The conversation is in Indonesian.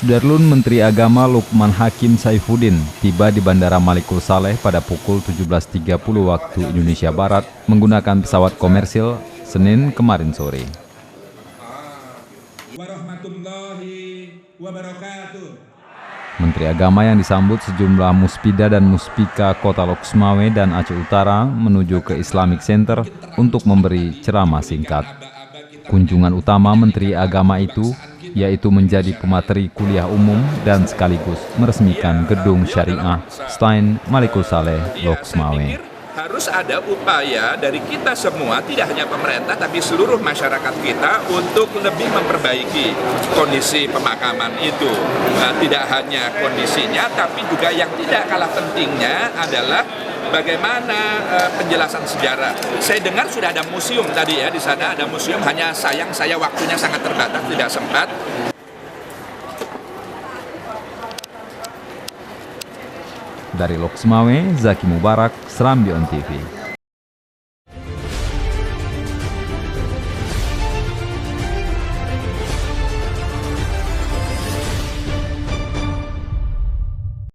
Sudarlun Menteri Agama Lukman Hakim Saifuddin tiba di Bandara Malikul Saleh pada pukul 17.30 waktu Indonesia Barat menggunakan pesawat komersil Senin kemarin sore. Menteri Agama yang disambut sejumlah muspida dan muspika Kota Lok Sumawe dan Aceh Utara menuju ke Islamic Center untuk memberi ceramah singkat. Kunjungan utama Menteri Agama itu yaitu menjadi pemateri kuliah umum dan sekaligus meresmikan gedung syariah Stein Malikul Saleh Lok Sumawe. Harus ada upaya dari kita semua, tidak hanya pemerintah, tapi seluruh masyarakat kita untuk lebih memperbaiki kondisi pemakaman itu. Nah, tidak hanya kondisinya, tapi juga yang tidak kalah pentingnya adalah bagaimana penjelasan sejarah. Saya dengar sudah ada museum tadi ya, di sana ada museum, hanya sayang saya waktunya sangat terbatas, tidak sempat. Dari Lok Sumawe, Zaki Mubarak, Serambi On TV.